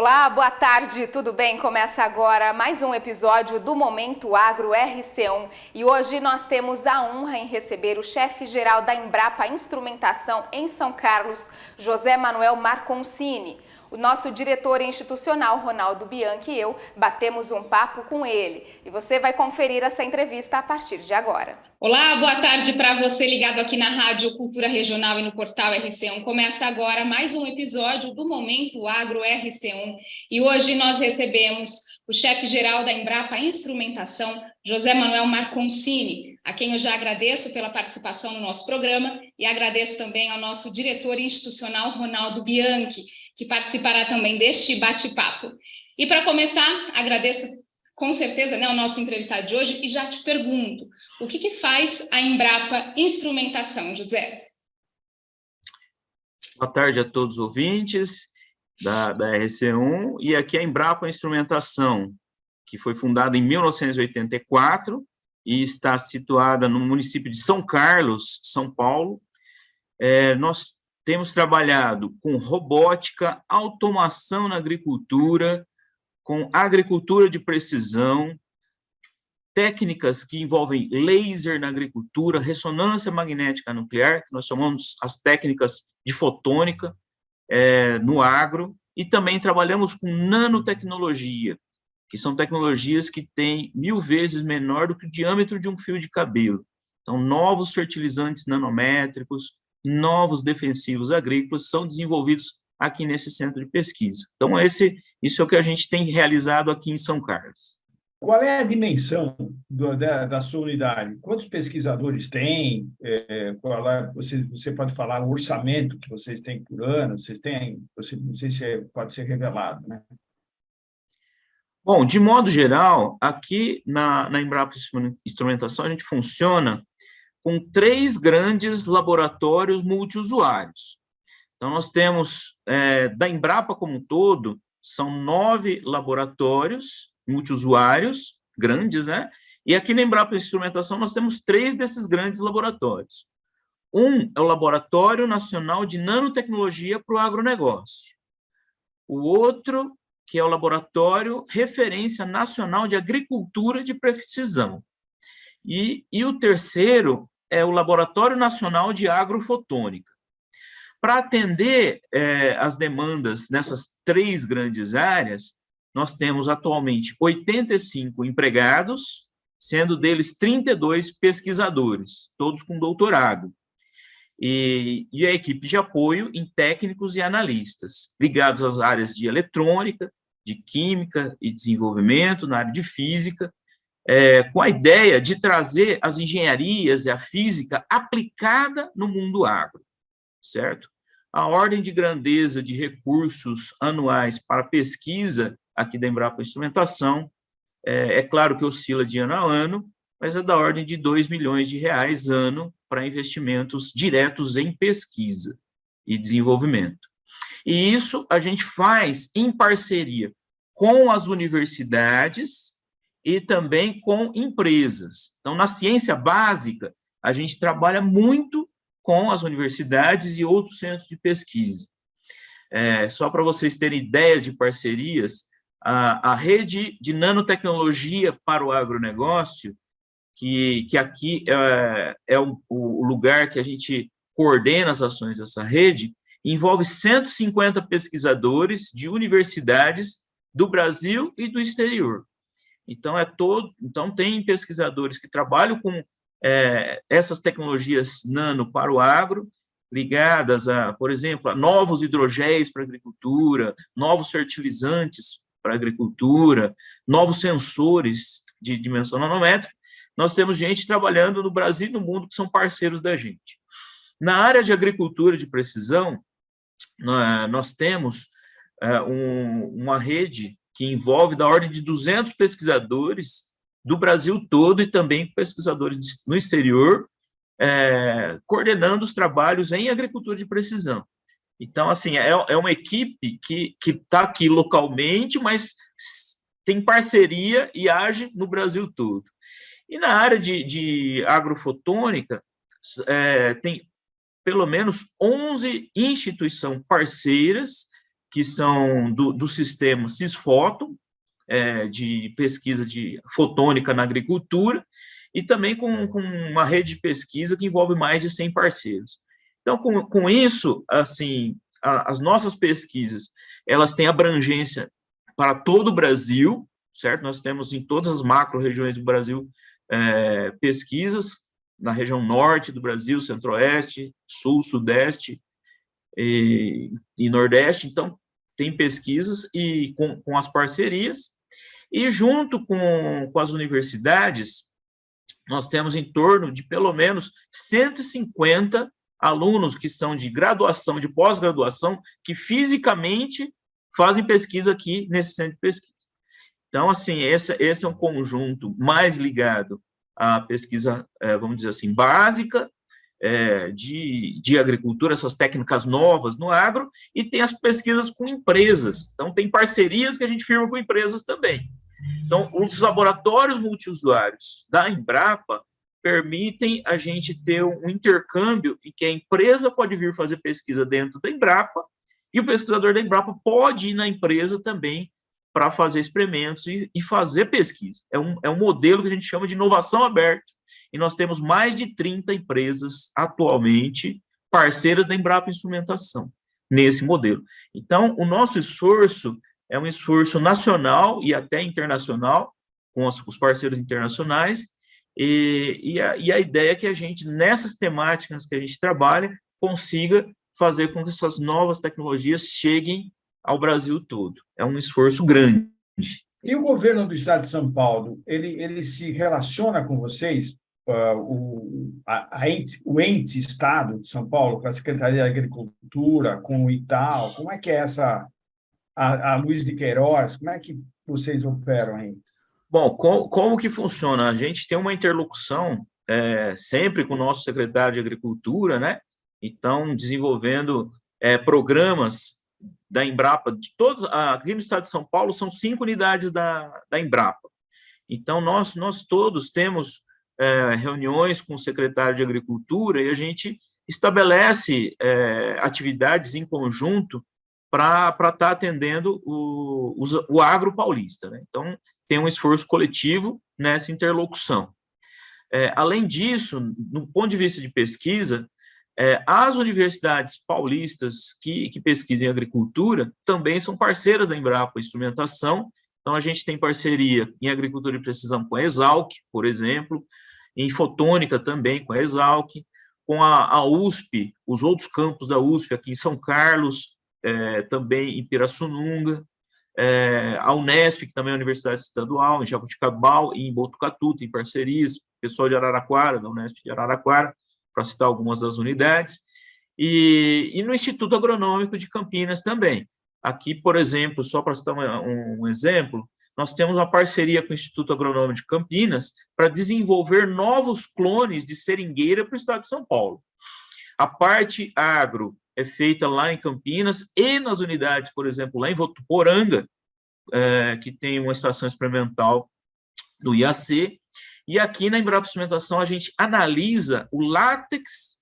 Olá, boa tarde, tudo bem? Começa agora mais um episódio do Momento Agro RC1 e hoje nós temos a honra em receber o chefe-geral da Embrapa Instrumentação em São Carlos, José Manuel Marconcini. O nosso diretor institucional, Ronaldo Bianchi, e eu batemos um papo com ele. E você vai conferir essa entrevista a partir de agora. Olá, boa tarde para você ligado aqui na Rádio Cultura Regional e no portal RC1. Começa agora mais um episódio do Momento Agro RC1. E hoje nós recebemos o chefe-geral da Embrapa Instrumentação, José Manuel Marconcini, a quem eu já agradeço pela participação no nosso programa e agradeço também ao nosso diretor institucional, Ronaldo Bianchi, que participará também deste bate-papo. E para começar, agradeço com certeza, o nosso entrevistado de hoje e já te pergunto, o que faz a Embrapa Instrumentação, José? Boa tarde a todos os ouvintes da RC1, e aqui a Embrapa Instrumentação, que foi fundada em 1984 e está situada no município de São Carlos, São Paulo. Nós temos trabalhado com robótica, automação na agricultura, com agricultura de precisão, técnicas que envolvem laser na agricultura, ressonância magnética nuclear, que nós chamamos as técnicas de fotônica, no agro, e também trabalhamos com nanotecnologia, que são tecnologias que têm 1000 vezes menor do que o diâmetro de um fio de cabelo. Então, novos fertilizantes nanométricos, novos defensivos agrícolas são desenvolvidos aqui nesse centro de pesquisa. Então, isso é o que a gente tem realizado aqui em São Carlos. Qual é a dimensão da sua unidade? Quantos pesquisadores tem? Você pode falar o orçamento que vocês têm por ano? Vocês têm? Não sei se pode ser revelado, né? Bom, de modo geral, aqui na Embrapa Instrumentação, a gente funciona com 3 grandes laboratórios multiusuários. Então, nós temos, da Embrapa como um todo, são 9 laboratórios multiusuários, grandes, né? E aqui na Embrapa Instrumentação nós temos 3 desses grandes laboratórios. Um é o Laboratório Nacional de Nanotecnologia para o Agronegócio. O outro, que é o Laboratório Referência Nacional de Agricultura de Precisão. E o terceiro é o Laboratório Nacional de Agrofotônica. Para atender as demandas nessas 3 grandes áreas, nós temos atualmente 85 empregados, sendo deles 32 pesquisadores, todos com doutorado. E a equipe de apoio em técnicos e analistas, ligados às áreas de eletrônica, de química e desenvolvimento, na área de física, com a ideia de trazer as engenharias e a física aplicada no mundo agro, certo? A ordem de grandeza de recursos anuais para pesquisa aqui da Embrapa Instrumentação, é claro que oscila de ano a ano, mas é da ordem de R$2 milhões ano para investimentos diretos em pesquisa e desenvolvimento. E isso a gente faz em parceria com as universidades e também com empresas. Então, na ciência básica, a gente trabalha muito com as universidades e outros centros de pesquisa. Só para vocês terem ideias de parcerias, a rede de nanotecnologia para o agronegócio, que aqui é o lugar que a gente coordena as ações dessa rede, envolve 150 pesquisadores de universidades do Brasil e do exterior. Então, tem pesquisadores que trabalham com essas tecnologias nano para o agro, ligadas por exemplo, a novos hidrogéis para a agricultura, novos fertilizantes para a agricultura, novos sensores de dimensão nanométrica. Nós temos gente trabalhando no Brasil e no mundo que são parceiros da gente. Na área de agricultura de precisão, nós temos uma rede que envolve da ordem de 200 pesquisadores do Brasil todo e também pesquisadores no exterior, coordenando os trabalhos em agricultura de precisão. Então, assim, é uma equipe que está aqui localmente, mas tem parceria e age no Brasil todo. E na área de agrofotônica, tem pelo menos 11 instituições parceiras que são do sistema Cisfoto, de pesquisa de fotônica na agricultura, e também com uma rede de pesquisa que envolve mais de 100 parceiros. Então, com isso, assim, as nossas pesquisas, elas têm abrangência para todo o Brasil, certo? Nós temos em todas as macro-regiões do Brasil pesquisas, na região norte do Brasil, centro-oeste, sul, sudeste e nordeste. Então, tem pesquisas e com as parcerias, e junto com as universidades, nós temos em torno de pelo menos 150 alunos que são de graduação, de pós-graduação, que fisicamente fazem pesquisa aqui nesse centro de pesquisa. Então, assim, esse é um conjunto mais ligado à pesquisa, vamos dizer assim, básica, de agricultura, essas técnicas novas no agro, e tem as pesquisas com empresas. Então, tem parcerias que a gente firma com empresas também. Então, os laboratórios multiusuários da Embrapa permitem a gente ter um intercâmbio em que a empresa pode vir fazer pesquisa dentro da Embrapa e o pesquisador da Embrapa pode ir na empresa também para fazer experimentos e fazer pesquisa. É um modelo que a gente chama de inovação aberta, e nós temos mais de 30 empresas atualmente parceiras da Embrapa Instrumentação nesse modelo. Então, o nosso esforço é um esforço nacional e até internacional, com os parceiros internacionais, e a ideia é que a gente, nessas temáticas que a gente trabalha, consiga fazer com que essas novas tecnologias cheguem ao Brasil todo. É um esforço grande. E o governo do Estado de São Paulo, ele se relaciona com vocês, o ente Estado de São Paulo, com a Secretaria de Agricultura, com o ITAL, como é que é a Luiz de Queiroz, como é que vocês operam aí? Bom, como que funciona? A gente tem uma interlocução sempre com o nosso secretário de Agricultura, né? Então, desenvolvendo programas da Embrapa, de todos, aqui no Estado de São Paulo, são 5 unidades da Embrapa. Então, nós todos temos reuniões com o secretário de Agricultura e a gente estabelece atividades em conjunto para estar atendendo o agro paulista, né? Então, tem um esforço coletivo nessa interlocução. Além disso, no ponto de vista de pesquisa, as universidades paulistas que pesquisam em agricultura também são parceiras da Embrapa Instrumentação. Então, a gente tem parceria em agricultura de precisão com a Exalc, por exemplo, em fotônica também com a Exalc, com a USP, os outros campos da USP aqui em São Carlos, também em Pirassununga, a Unesp, que também é uma universidade estadual, em Jaboticabal e em Botucatu, tem parcerias, pessoal de Araraquara, da Unesp de Araraquara, para citar algumas das unidades, e no Instituto Agronômico de Campinas também. Aqui, por exemplo, só para citar um exemplo, nós temos uma parceria com o Instituto Agronômico de Campinas para desenvolver novos clones de seringueira para o estado de São Paulo. A parte agro é feita lá em Campinas e nas unidades, por exemplo, lá em Votuporanga, que tem uma estação experimental do IAC, e aqui na Embrapa Instrumentação a gente analisa o látex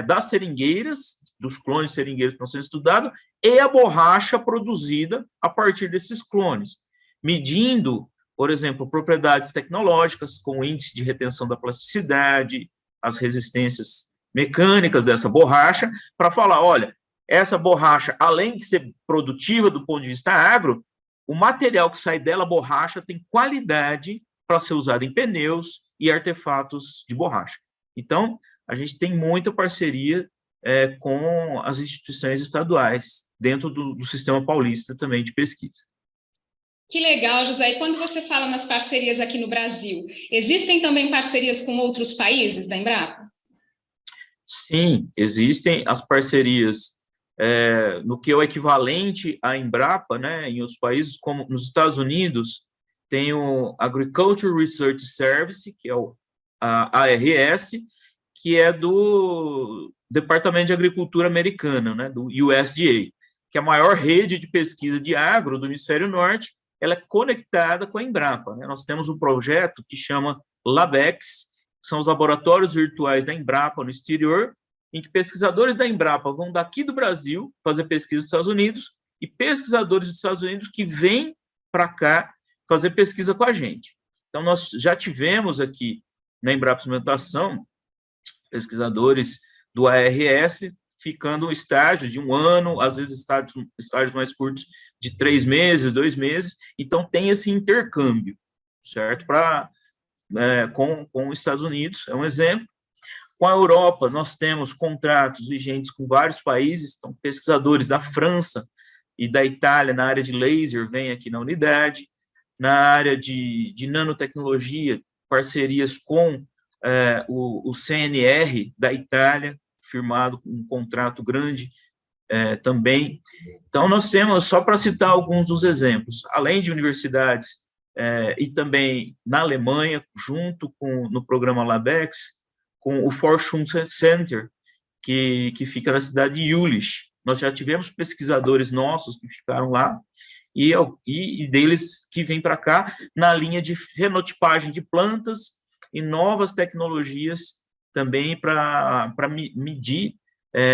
das seringueiras, dos clones de seringueiras que estão sendo estudados, e a borracha produzida a partir desses clones, medindo, por exemplo, propriedades tecnológicas, como índice de retenção da plasticidade, as resistências mecânicas dessa borracha, para falar, olha, essa borracha, além de ser produtiva do ponto de vista agro, o material que sai dela, a borracha, tem qualidade para ser usado em pneus e artefatos de borracha. Então, a gente tem muita parceria com as instituições estaduais, dentro do sistema paulista também de pesquisa. Que legal, José. E quando você fala nas parcerias aqui no Brasil, existem também parcerias com outros países da Embrapa? Sim, existem as parcerias no que é o equivalente à Embrapa, né, em outros países, como nos Estados Unidos, tem o Agriculture Research Service, que é a ARS, que é do Departamento de Agricultura americano, né, do USDA, que é a maior rede de pesquisa de agro do hemisfério norte. Ela é conectada com a Embrapa, né? Nós temos um projeto que chama LabEx, que são os laboratórios virtuais da Embrapa no exterior, em que pesquisadores da Embrapa vão daqui do Brasil fazer pesquisa nos Estados Unidos e pesquisadores dos Estados Unidos que vêm para cá fazer pesquisa com a gente. Então, nós já tivemos aqui na Embrapa Instrumentação pesquisadores do ARS ficando um estágio de 1 ano, às vezes estágios mais curtos de 3 meses, 2 meses. Então, tem esse intercâmbio, certo? Com os Estados Unidos, é um exemplo. Com a Europa, nós temos contratos vigentes com vários países, então, pesquisadores da França e da Itália na área de laser vêm aqui na unidade. Na área de nanotecnologia, parcerias com o CNR da Itália, firmado um contrato grande também. Então, nós temos, só para citar alguns dos exemplos, além de universidades e também na Alemanha, junto no programa LabEx, com o Forschungscenter, que fica na cidade de Jülich. Nós já tivemos pesquisadores nossos que ficaram lá, e deles que vêm para cá na linha de fenotipagem de plantas e novas tecnologias também para medir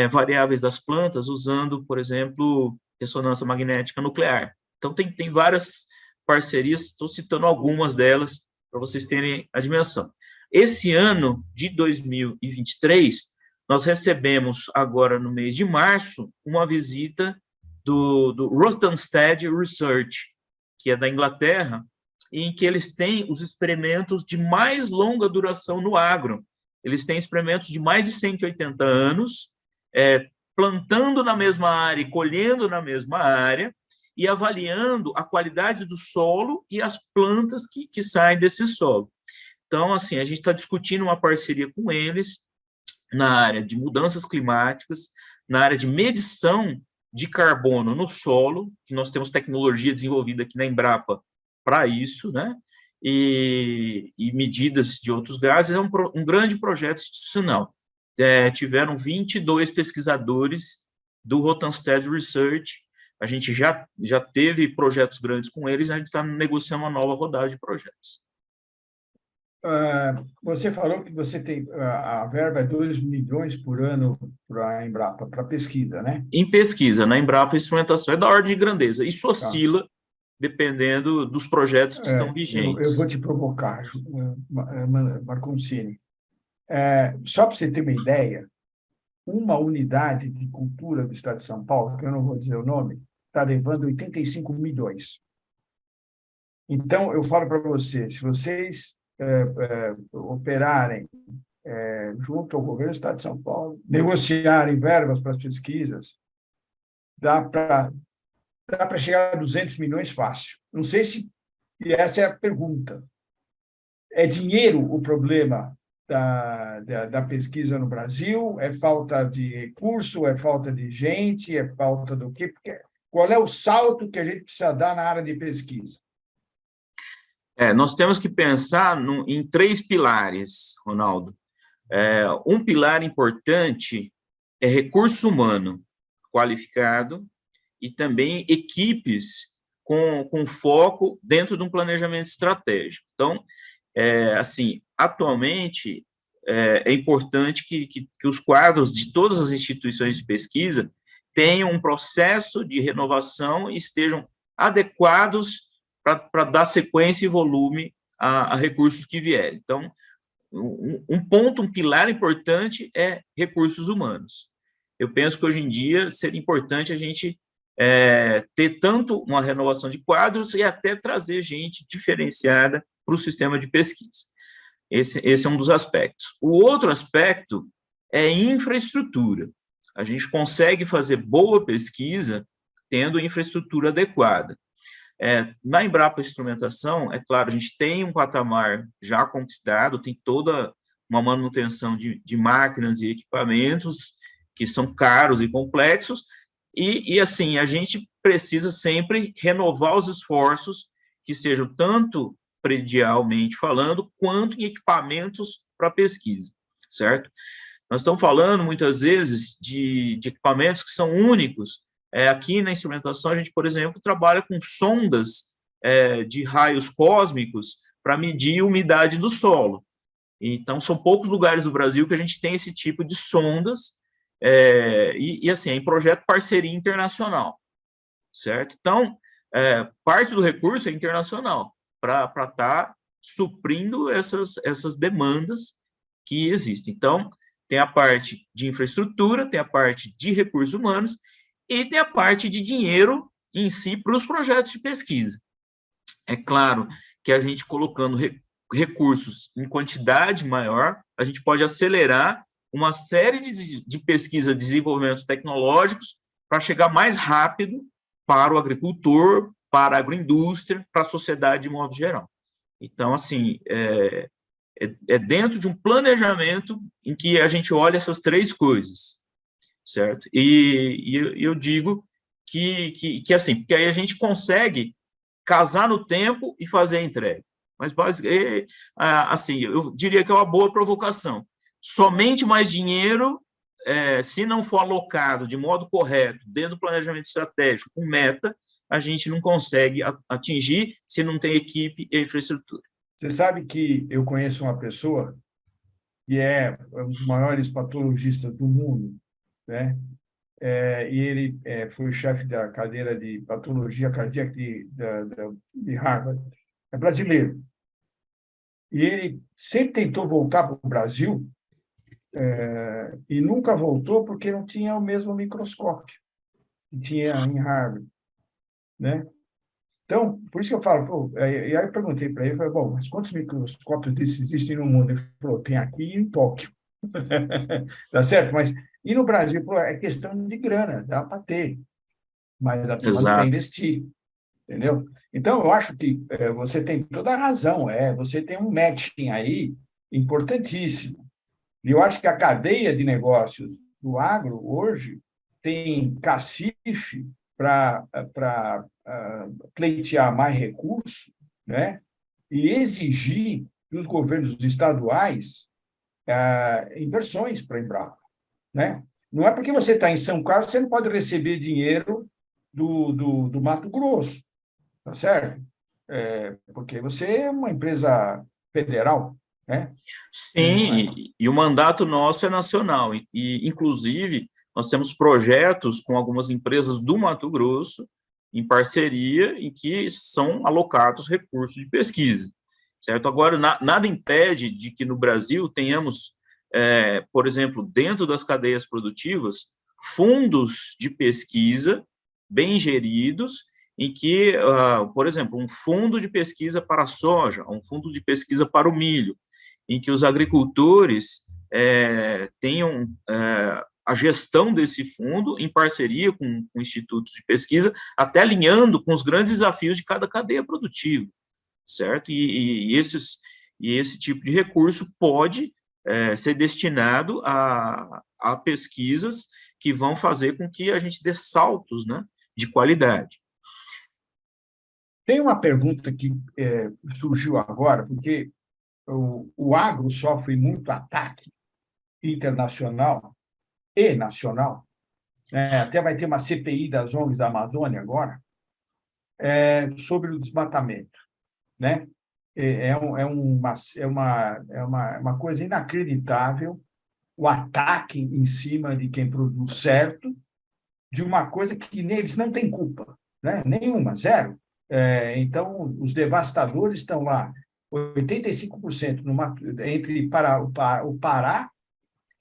variáveis das plantas, usando, por exemplo, ressonância magnética nuclear. Então, tem várias parcerias, estou citando algumas delas para vocês terem a dimensão. Esse ano de 2023, nós recebemos agora no mês de março uma visita do Rothamsted Research, que é da Inglaterra, em que eles têm os experimentos de mais longa duração no agro. Eles têm experimentos de mais de 180 anos, plantando na mesma área e colhendo na mesma área, e avaliando a qualidade do solo e as plantas que saem desse solo. Então, assim, a gente está discutindo uma parceria com eles na área de mudanças climáticas, na área de medição de carbono no solo, que nós temos tecnologia desenvolvida aqui na Embrapa para isso, né? E medidas de outros gases. É um grande projeto institucional. Tiveram 22 pesquisadores do Rothamsted Research. A gente já teve projetos grandes com eles, a gente está negociando uma nova rodada de projetos. Você falou que você tem a verba é 2 milhões por ano para a Embrapa, para pesquisa, né? Em pesquisa, na Embrapa, a instrumentação é da ordem de grandeza. Isso oscila dependendo dos projetos que estão vigentes. Eu vou te provocar, Marconcini. Só para você ter uma ideia, uma unidade de cultura do Estado de São Paulo, que eu não vou dizer o nome, está levando 85 milhões. Então, eu falo para você, se vocês operarem junto ao governo do Estado de São Paulo, negociarem verbas para as pesquisas, dá para chegar a 200 milhões fácil. Não sei se... E essa é a pergunta. É dinheiro o problema da pesquisa no Brasil? É falta de recurso? É falta de gente? É falta do quê? Qual é o salto que a gente precisa dar na área de pesquisa? Nós temos que pensar em 3 pilares, Ronaldo. Um pilar importante é recurso humano qualificado e também equipes com foco dentro de um planejamento estratégico. Então, assim, atualmente, é importante que os quadros de todas as instituições de pesquisa tenham um processo de renovação e estejam adequados para dar sequência e volume a recursos que vierem. Então, um pilar importante é recursos humanos. Eu penso que hoje em dia seria importante a gente ter tanto uma renovação de quadros e até trazer gente diferenciada para o sistema de pesquisa. Esse é um dos aspectos. O outro aspecto é infraestrutura. A gente consegue fazer boa pesquisa tendo infraestrutura adequada. Na Embrapa Instrumentação, é claro, a gente tem um patamar já conquistado, tem toda uma manutenção de máquinas e equipamentos que são caros e complexos, e assim, a gente precisa sempre renovar os esforços que sejam tanto predialmente falando, quanto em equipamentos para pesquisa, certo? Nós estamos falando, muitas vezes, de equipamentos que são únicos. Aqui na instrumentação, a gente, por exemplo, trabalha com sondas de raios cósmicos para medir a umidade do solo. Então, são poucos lugares do Brasil que a gente tem esse tipo de sondas, assim, é em projeto parceria internacional. certo? Então, parte do recurso é internacional, para estar suprindo essas demandas que existem. Então, tem a parte de infraestrutura, tem a parte de recursos humanos e tem a parte de dinheiro em si para os projetos de pesquisa. É claro que a gente colocando recursos em quantidade maior, a gente pode acelerar uma série de pesquisa e desenvolvimentos tecnológicos para chegar mais rápido para o agricultor, para a agroindústria, para a sociedade de modo geral. Então, assim, é dentro de um planejamento em que a gente olha essas três coisas, certo? E eu digo que assim, porque aí a gente consegue casar no tempo e fazer a entrega. Mas, assim, eu diria que é uma boa provocação. Somente mais dinheiro, se não for alocado de modo correto, dentro do planejamento estratégico, com meta, a gente não consegue atingir se não tem equipe e infraestrutura. Você sabe que eu conheço uma pessoa que é um dos maiores patologistas do mundo, né? E ele foi o chefe da cadeira de patologia cardíaca de Harvard. É brasileiro. E ele sempre tentou voltar para o Brasil e nunca voltou porque não tinha o mesmo microscópio que tinha em Harvard, né? Então, por isso que eu falo, e aí eu perguntei para ele, falei, bom, mas quantos microscópios desses existem no mundo? Ele falou, tem aqui em Tóquio. Tá certo? Mas, e no Brasil, é questão de grana, dá para ter, mas a turma não quer investir, entendeu? Então, eu acho que você tem toda a razão, você tem um matching aí importantíssimo. E eu acho que a cadeia de negócios do agro, hoje, tem cacife para pleitear mais recursos, né? E exigir que os governos estaduais inversões para a Embrapa, né? Não é porque você está em São Carlos, você não pode receber dinheiro do Mato Grosso, tá certo? Porque você é uma empresa federal, né? Sim, e o mandato nosso é nacional, e inclusive nós temos projetos com algumas empresas do Mato Grosso, em parceria, em que são alocados recursos de pesquisa, certo? Agora, nada impede de que no Brasil tenhamos, por exemplo, dentro das cadeias produtivas, fundos de pesquisa bem geridos, em que, por exemplo, um fundo de pesquisa para a soja, um fundo de pesquisa para o milho, em que os agricultores tenham a gestão desse fundo em parceria com institutos de pesquisa, até alinhando com os grandes desafios de cada cadeia produtiva, certo? E esse tipo de recurso pode ser destinado a pesquisas que vão fazer com que a gente dê saltos, né, de qualidade. Tem uma pergunta que surgiu agora, porque o agro sofre muito ataque internacional e nacional, até vai ter uma CPI das ONGs da Amazônia agora, sobre o desmatamento, né? É uma coisa inacreditável o ataque em cima de quem produz certo, de uma coisa que eles não têm culpa, né? Nenhuma, zero. Então, os devastadores estão lá, 85% entre o Pará,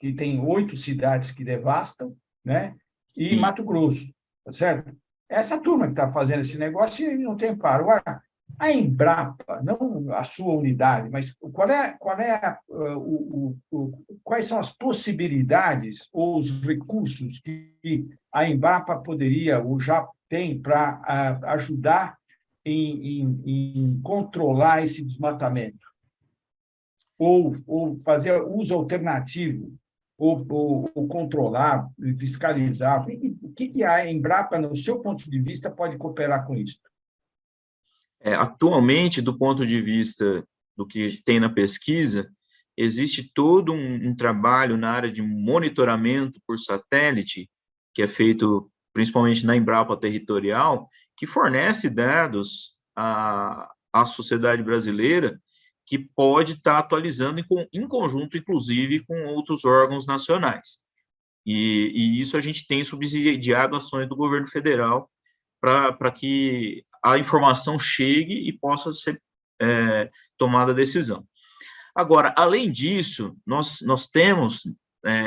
que tem 8 cidades que devastam, né? E Mato Grosso, tá certo? Essa turma que está fazendo esse negócio não tem paro. Agora, a Embrapa, não a sua unidade, mas quais são as possibilidades ou os recursos que a Embrapa poderia ou já tem para ajudar em controlar esse desmatamento? Ou fazer uso alternativo, ou controlar, fiscalizar? O que a Embrapa, no seu ponto de vista, pode cooperar com isso? Atualmente, do ponto de vista do que tem na pesquisa, existe todo um trabalho na área de monitoramento por satélite, que é feito principalmente na Embrapa Territorial, que fornece dados à sociedade brasileira, que pode estar atualizando em conjunto, inclusive, com outros órgãos nacionais. E isso a gente tem subsidiado ações do governo federal para que a informação chegue e possa ser tomada a decisão. Agora, além disso, nós temos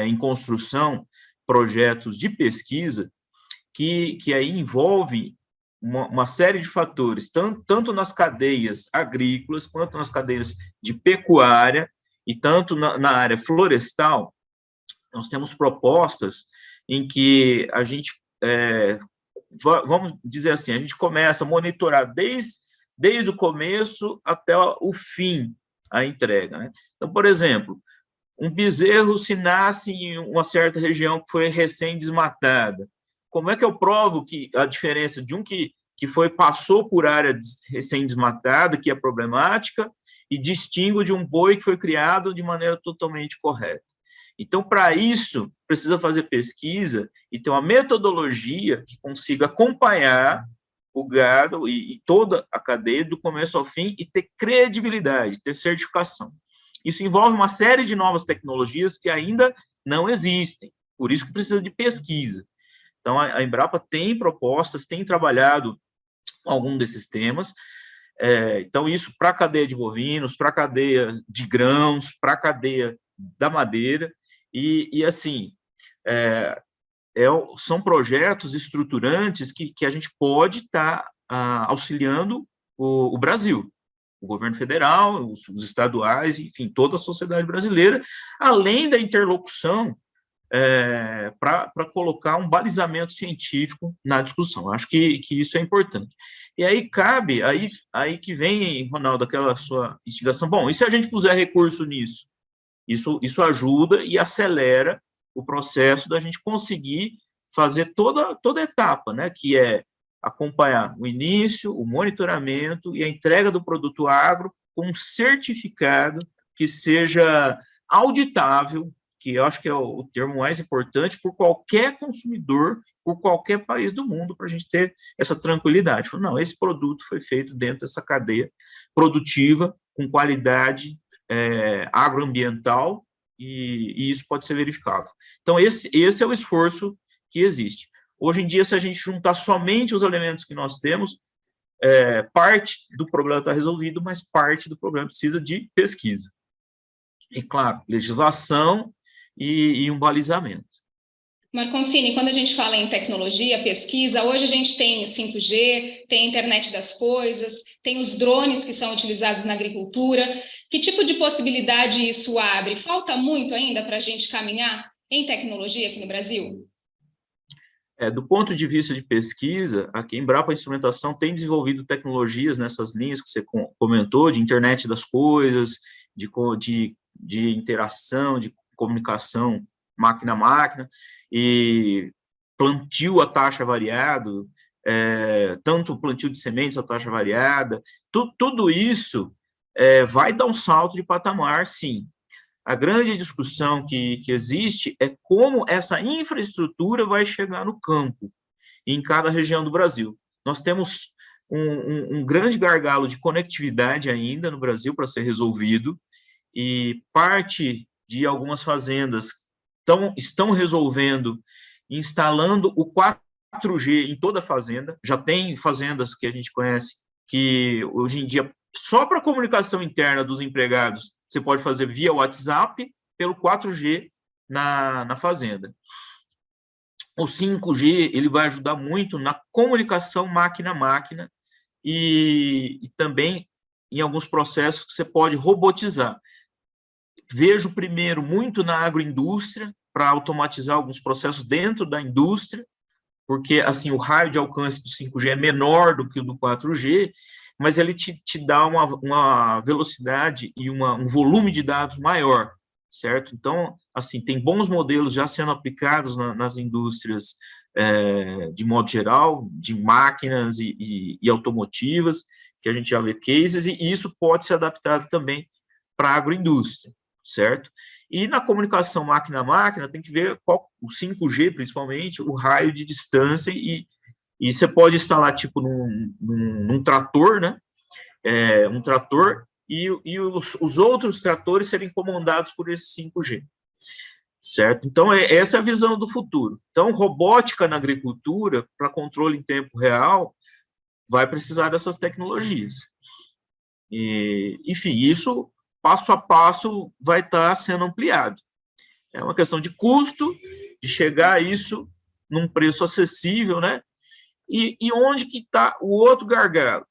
em construção projetos de pesquisa que aí envolvem uma série de fatores, tanto nas cadeias agrícolas, quanto nas cadeias de pecuária, e tanto na área florestal. Nós temos propostas em que a gente, vamos dizer assim, a gente começa a monitorar desde o começo até o fim, a entrega, né? Então, por exemplo, um bezerro se nasce em uma certa região que foi recém-desmatada. Como é que eu provo que a diferença de um que passou por área recém-desmatada, que é problemática, e distingo de um boi que foi criado de maneira totalmente correta? Então, para isso, precisa fazer pesquisa e ter uma metodologia que consiga acompanhar o gado e toda a cadeia do começo ao fim e ter credibilidade, ter certificação. Isso envolve uma série de novas tecnologias que ainda não existem, por isso que precisa de pesquisa. Então, a Embrapa tem propostas, tem trabalhado algum desses temas. Então, isso para a cadeia de bovinos, para a cadeia de grãos, para a cadeia da madeira, e assim, são projetos estruturantes que a gente pode estar auxiliando o Brasil, o governo federal, os estaduais, enfim, toda a sociedade brasileira, além da interlocução para colocar um balizamento científico na discussão. Acho que isso é importante. E aí cabe, aí que vem, Ronaldo, aquela sua instigação, bom, e se a gente puser recurso nisso? Isso ajuda e acelera o processo da gente conseguir fazer toda a etapa, né, que é acompanhar o início, o monitoramento e a entrega do produto agro com um certificado que seja auditável, que eu acho que é o termo mais importante, por qualquer consumidor, por qualquer país do mundo, para a gente ter essa tranquilidade. Não, esse produto foi feito dentro dessa cadeia produtiva, com qualidade agroambiental, e isso pode ser verificável. Então, esse é o esforço que existe. Hoje em dia, se a gente juntar somente os elementos que nós temos, parte do problema está resolvido, mas parte do problema precisa de pesquisa. E, claro, legislação e um balizamento. Marconcini, quando a gente fala em tecnologia, pesquisa, hoje a gente tem o 5G, tem a internet das coisas, tem os drones que são utilizados na agricultura. Que tipo de possibilidade isso abre? Falta muito ainda para a gente caminhar em tecnologia aqui no Brasil? Do ponto de vista de pesquisa, aqui em Embrapa Instrumentação tem desenvolvido tecnologias nessas linhas que você comentou, de internet das coisas, de interação, de comunicação máquina a máquina, e plantio a taxa variado, tanto plantio de sementes a taxa variada, tudo isso vai dar um salto de patamar, sim. A grande discussão que existe é como essa infraestrutura vai chegar no campo, em cada região do Brasil. Nós temos um grande gargalo de conectividade ainda no Brasil para ser resolvido, e parte de algumas fazendas estão resolvendo, instalando o 4G em toda a fazenda. Já tem fazendas que a gente conhece que, hoje em dia, só para a comunicação interna dos empregados, você pode fazer via WhatsApp pelo 4G na fazenda. O 5G ele vai ajudar muito na comunicação máquina a máquina e também em alguns processos que você pode robotizar. Vejo primeiro muito na agroindústria, para automatizar alguns processos dentro da indústria, porque assim o raio de alcance do 5G é menor do que o do 4G, mas ele te dá uma velocidade e um volume de dados maior, certo? Então, assim, tem bons modelos já sendo aplicados nas indústrias de modo geral, de máquinas e automotivas, que a gente já vê cases, e isso pode ser adaptado também para a agroindústria, certo? E na comunicação máquina a máquina, tem que ver o 5G, principalmente, o raio de distância, e você pode instalar, tipo, num trator, né? Um trator, e os outros tratores serem comandados por esse 5G. certo? Então, essa é a visão do futuro. Então, robótica na agricultura, para controle em tempo real, vai precisar dessas tecnologias. E, enfim, isso, passo a passo, vai estar sendo ampliado. É uma questão de custo, de chegar a isso num preço acessível, né? E onde que está o outro gargalo?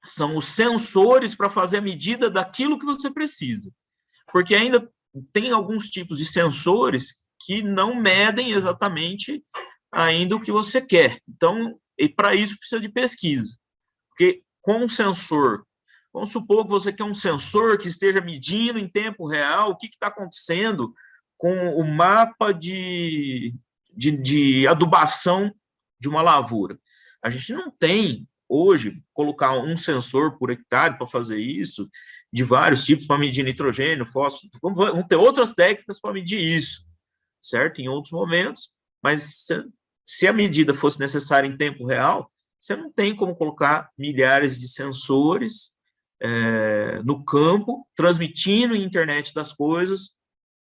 São os sensores para fazer a medida daquilo que você precisa. Porque ainda tem alguns tipos de sensores que não medem exatamente ainda o que você quer. Então, e para isso precisa de pesquisa. Porque com um sensor, vamos supor que você quer um sensor que esteja medindo em tempo real o que está acontecendo com o mapa de adubação de uma lavoura. A gente não tem, hoje, colocar um sensor por hectare para fazer isso, de vários tipos, para medir nitrogênio, fósforo. Vamos ter outras técnicas para medir isso, certo? Em outros momentos, mas se a medida fosse necessária em tempo real, você não tem como colocar milhares de sensores no campo, transmitindo a internet das coisas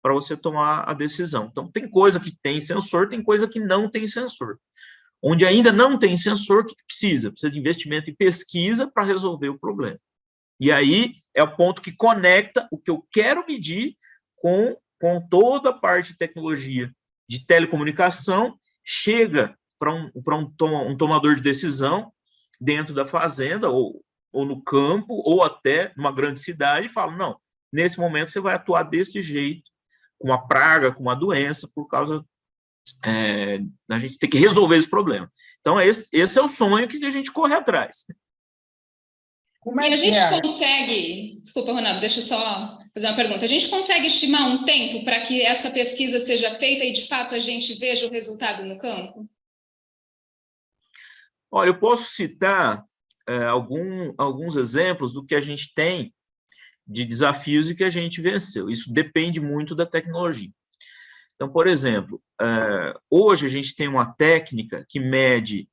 para você tomar a decisão. Então, tem coisa que tem sensor, tem coisa que não tem sensor. Onde ainda não tem sensor, o que precisa? Precisa de investimento em pesquisa para resolver o problema. E aí é o ponto que conecta o que eu quero medir com toda a parte de tecnologia de telecomunicação, chega para um tomador de decisão dentro da fazenda, ou no campo, ou até numa grande cidade, e fala, não, nesse momento você vai atuar desse jeito, com uma praga, com uma doença, por causa da gente ter que resolver esse problema. Então, esse é o sonho que a gente corre atrás. Como é que a gente consegue... Desculpa, Ronaldo, deixa eu só fazer uma pergunta. A gente consegue estimar um tempo para que essa pesquisa seja feita e, de fato, a gente veja o resultado no campo? Olha, eu posso citar alguns exemplos do que a gente tem de desafios e que a gente venceu. Isso depende muito da tecnologia. Então, por exemplo, hoje a gente tem uma técnica que mede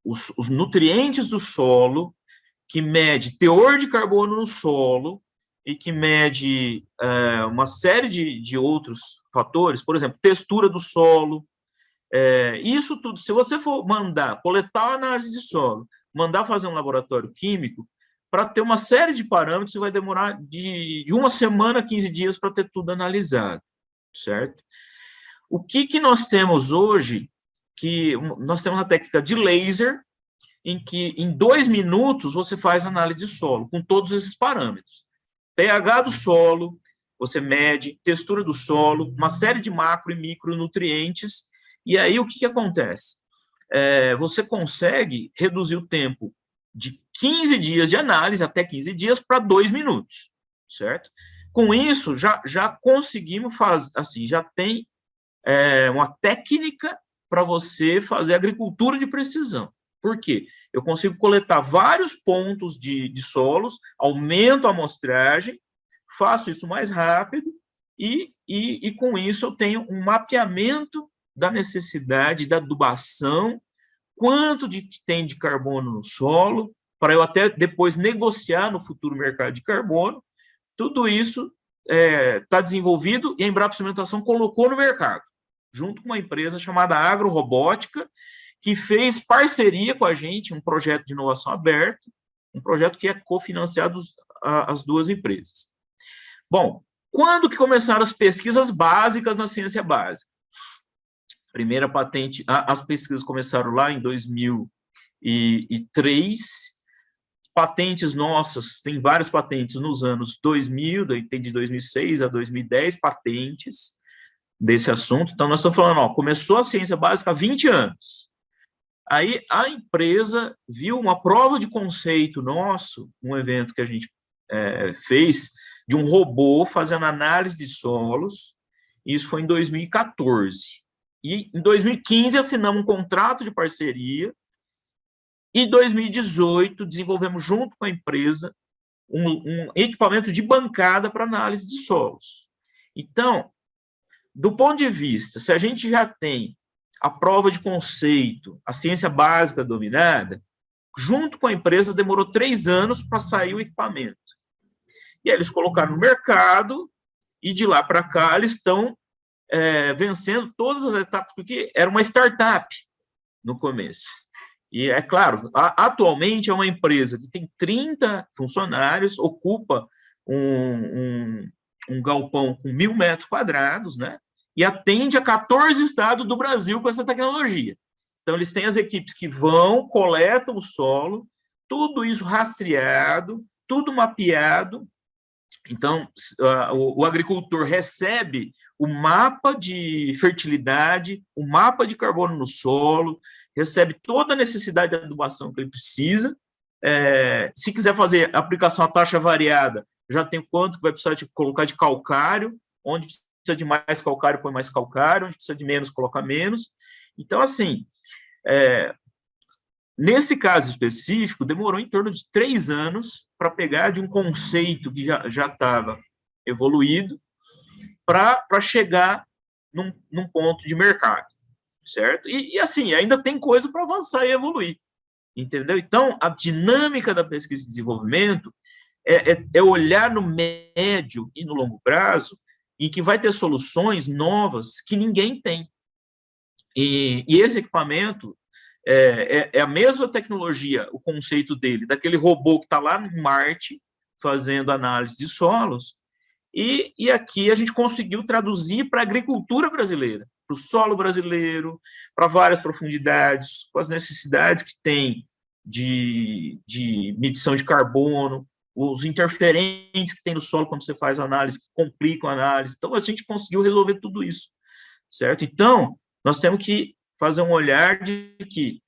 os nutrientes do solo, que mede teor de carbono no solo e que mede uma série de outros fatores, por exemplo, textura do solo. Isso tudo, se você for coletar a análise de solo, mandar fazer um laboratório químico, para ter uma série de parâmetros, você vai demorar de uma semana a 15 dias para ter tudo analisado, certo? O que nós temos hoje, que nós temos a técnica de laser, em que em 2 minutos você faz análise de solo, com todos esses parâmetros. pH do solo, você mede, textura do solo, uma série de macro e micronutrientes, e aí o que acontece? Você consegue reduzir o tempo de 15 dias de análise, até 15 dias, para 2 minutos, certo? Com isso, já conseguimos fazer, assim, já tem uma técnica para você fazer agricultura de precisão. Por quê? Eu consigo coletar vários pontos de solos, aumento a amostragem, faço isso mais rápido e com isso eu tenho um mapeamento da necessidade da adubação, quanto tem de carbono no solo, para eu até depois negociar no futuro mercado de carbono. Tudo isso está desenvolvido e a Embrapa Instrumentação colocou no mercado, junto com uma empresa chamada Agrorobótica, que fez parceria com a gente, um projeto de inovação aberto, um projeto que é cofinanciado as duas empresas. Bom, quando que começaram as pesquisas básicas na ciência básica? Primeira patente, as pesquisas começaram lá em 2003, patentes nossas, tem várias patentes nos anos 2000, tem de 2006 a 2010 patentes desse assunto. Então, nós estamos falando, começou a ciência básica há 20 anos. Aí, a empresa viu uma prova de conceito nosso, um evento que a gente fez, de um robô fazendo análise de solos, isso foi em 2014. E, em 2015, assinamos um contrato de parceria. Em 2018, desenvolvemos junto com a empresa um equipamento de bancada para análise de solos. Então, do ponto de vista, se a gente já tem a prova de conceito, a ciência básica dominada, junto com a empresa demorou 3 anos para sair o equipamento. E aí eles colocaram no mercado e de lá para cá eles estão vencendo todas as etapas, porque era uma startup no começo. E, é claro, atualmente é uma empresa que tem 30 funcionários, ocupa um galpão com 1.000 metros quadrados, né? E atende a 14 estados do Brasil com essa tecnologia. Então, eles têm as equipes que vão, coletam o solo, tudo isso rastreado, tudo mapeado. Então, o agricultor recebe o mapa de fertilidade, o mapa de carbono no solo, recebe toda a necessidade de adubação que ele precisa. Se quiser fazer aplicação a taxa variada, já tem quanto que vai precisar de colocar de calcário, onde precisa de mais calcário, põe mais calcário, onde precisa de menos, coloca menos. Então, assim, nesse caso específico, demorou em torno de 3 anos para pegar de um conceito que já estava evoluído para chegar num ponto de mercado, certo? E assim, ainda tem coisa para avançar e evoluir, entendeu? Então, a dinâmica da pesquisa e desenvolvimento é olhar no médio e no longo prazo e que vai ter soluções novas que ninguém tem. E esse equipamento é a mesma tecnologia, o conceito dele, daquele robô que está lá em Marte, fazendo análise de solos, e aqui a gente conseguiu traduzir para a agricultura brasileira, para o solo brasileiro, para várias profundidades, com as necessidades que tem de medição de carbono, os interferentes que tem no solo quando você faz análise, que complicam a análise. Então, a gente conseguiu resolver tudo isso, certo? Então, nós temos que fazer um olhar de que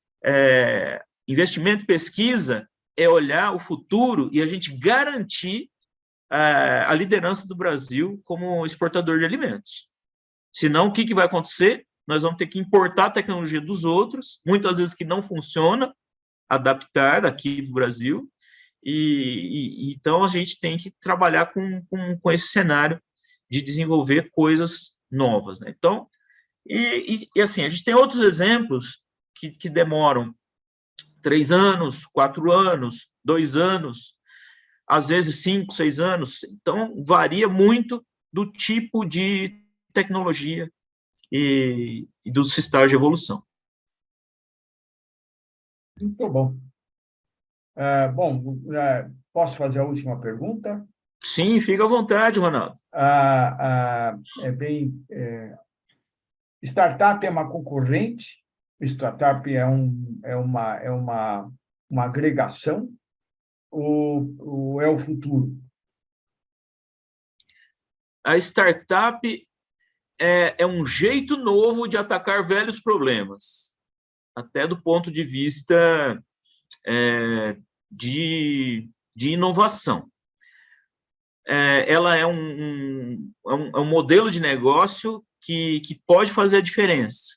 investimento e pesquisa é olhar o futuro e a gente garantir a liderança do Brasil como exportador de alimentos. Senão, o que vai acontecer? Nós vamos ter que importar a tecnologia dos outros, muitas vezes que não funciona, adaptar aqui do Brasil, então a gente tem que trabalhar com esse cenário de desenvolver coisas novas, né? Então, assim, a gente tem outros exemplos que demoram 3 anos, 4 anos, 2 anos, às vezes 5, 6 anos. Então, varia muito do tipo de tecnologia e dos estágios de evolução. Muito bom. Posso fazer a última pergunta? Sim, fica à vontade, Ronaldo. Startup é uma concorrente? Startup é uma agregação? Ou é o futuro? A startup é um jeito novo de atacar velhos problemas, até do ponto de vista de inovação. Ela é um modelo de negócio que pode fazer a diferença.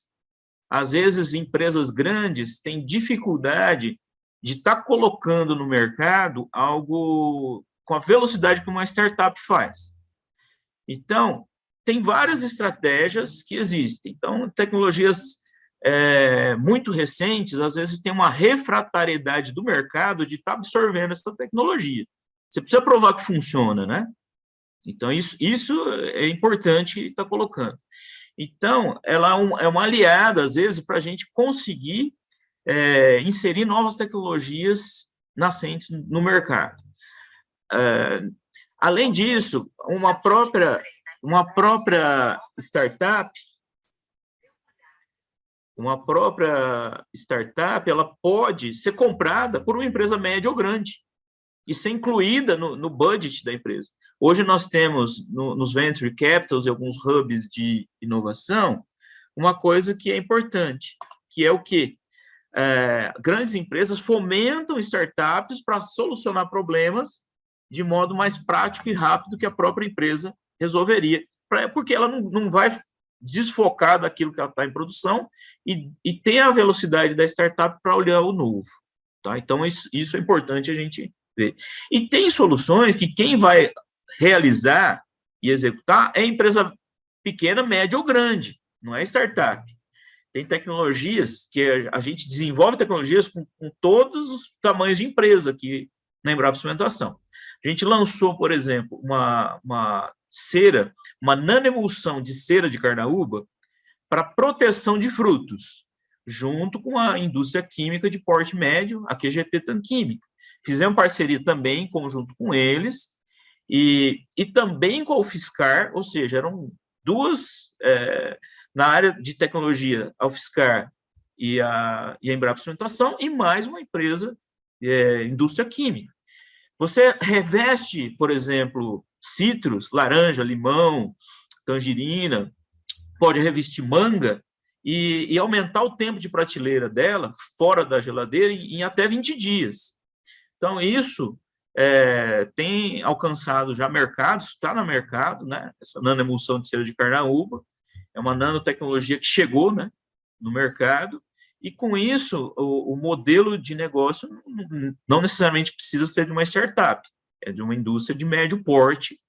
Às vezes, empresas grandes têm dificuldade de estar colocando no mercado algo com a velocidade que uma startup faz. Então, tem várias estratégias que existem. Então, tecnologias muito recentes, às vezes, tem uma refratariedade do mercado de estar absorvendo essa tecnologia. Você precisa provar que funciona, né? Então, isso é importante estar colocando. Então, ela é uma aliada, às vezes, para a gente conseguir inserir novas tecnologias nascentes no mercado. Além disso, uma própria startup, ela pode ser comprada por uma empresa média ou grande e ser incluída no budget da empresa. Hoje nós temos nos venture capitals e alguns hubs de inovação uma coisa que é importante, que é o quê? Grandes empresas fomentam startups para solucionar problemas de modo mais prático e rápido que a própria empresa resolveria, porque ela não vai desfocar daquilo que ela está em produção e ter a velocidade da startup para olhar o novo. Tá? Então, isso é importante a gente ver. E tem soluções que quem vai realizar e executar é empresa pequena, média ou grande, não é startup. Tem tecnologias que a gente desenvolve tecnologias com todos os tamanhos de empresa aqui na Embrapa Cimentação. A gente lançou, por exemplo, uma cera, uma nanoemulsão de cera de carnaúba para proteção de frutos, junto com a indústria química de porte médio, a QGP Tanquímica. Fizemos parceria também, em conjunto com eles, e também com a UFSCar, ou seja, eram duas, na área de tecnologia, a UFSCar e a Embrapa Instrumentação, e mais uma empresa, indústria química. Você reveste, por exemplo, citros, laranja, limão, tangerina, pode revestir manga e aumentar o tempo de prateleira dela, fora da geladeira, em até 20 dias. Então, isso tem alcançado já mercados, está no mercado, né? Essa nanoemulsão de cera de carnaúba é uma nanotecnologia que chegou, né, no mercado, e com isso o modelo de negócio não necessariamente precisa ser de uma startup, é de uma indústria de médio porte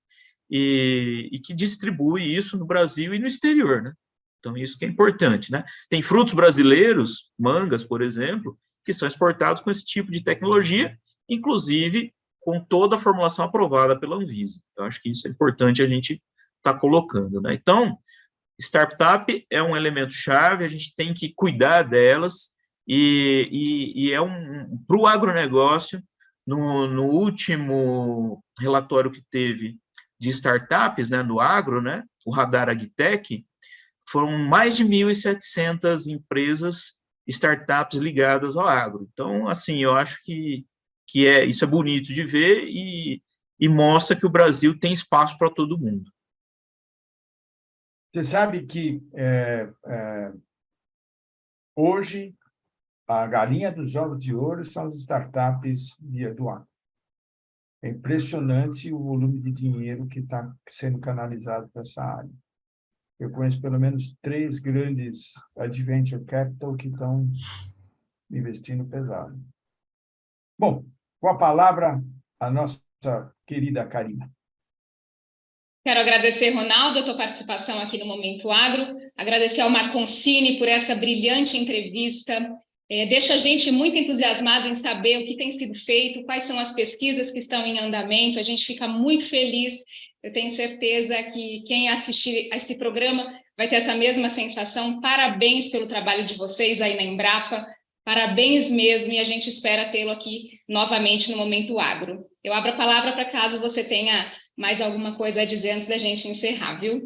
e que distribui isso no Brasil e no exterior, né? Então, isso que é importante, né? Tem frutos brasileiros, mangas, por exemplo, que são exportados com esse tipo de tecnologia, inclusive com toda a formulação aprovada pela Anvisa. Eu acho que isso é importante a gente estar colocando, né? Então, startup é um elemento chave, a gente tem que cuidar delas, e é para o agronegócio, no último relatório que teve de startups, né, no agro, né, o Radar Agtech, foram mais de 1.700 empresas, startups ligadas ao agro. Então, assim, eu acho que isso é bonito de ver e mostra que o Brasil tem espaço para todo mundo. Você sabe que hoje a galinha dos ovos de ouro são as startups do agro. É impressionante o volume de dinheiro que está sendo canalizado para essa área. Eu conheço pelo menos 3 grandes venture capital que estão investindo pesado. Bom, com a palavra, a nossa querida Karina. Quero agradecer, Ronaldo, a tua participação aqui no Momento Agro, agradecer ao Marconcini por essa brilhante entrevista, deixa a gente muito entusiasmado em saber o que tem sido feito, quais são as pesquisas que estão em andamento, a gente fica muito feliz, eu tenho certeza que quem assistir a esse programa vai ter essa mesma sensação. Parabéns pelo trabalho de vocês aí na Embrapa, parabéns mesmo, e a gente espera tê-lo aqui novamente no Momento Agro. Eu abro a palavra para caso você tenha mais alguma coisa a dizer antes da gente encerrar, viu?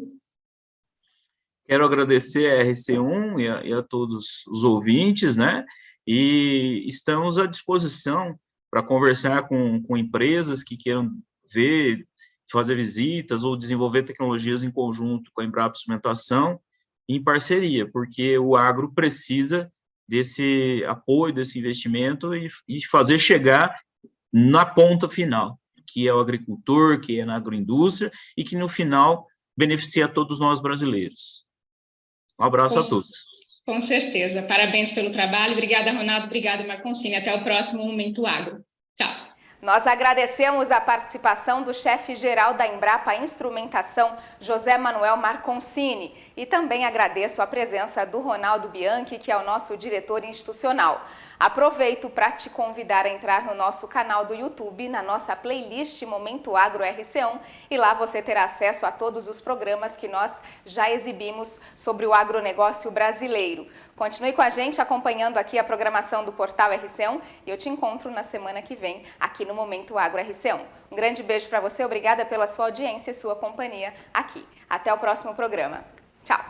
Quero agradecer a RC1 e a todos os ouvintes, né? E estamos à disposição para conversar com empresas que queiram ver, fazer visitas ou desenvolver tecnologias em conjunto com a Embrapa Instrumentação, em parceria, porque o agro precisa desse apoio, desse investimento e fazer chegar na ponta final, que é o agricultor, que é na agroindústria, e que, no final, beneficia a todos nós brasileiros. Um abraço a todos. Com certeza. Parabéns pelo trabalho. Obrigada, Ronaldo. Obrigada, Marconcini. Até o próximo Momento Agro. Tchau. Nós agradecemos a participação do chefe-geral da Embrapa Instrumentação, José Manuel Marconcini, e também agradeço a presença do Ronaldo Bianchi, que é o nosso diretor institucional. Aproveito para te convidar a entrar no nosso canal do YouTube, na nossa playlist Momento Agro RC1, e lá você terá acesso a todos os programas que nós já exibimos sobre o agronegócio brasileiro. Continue com a gente acompanhando aqui a programação do Portal RC1 e eu te encontro na semana que vem aqui no Momento Agro RC1. Um grande beijo para você, obrigada pela sua audiência e sua companhia aqui. Até o próximo programa. Tchau!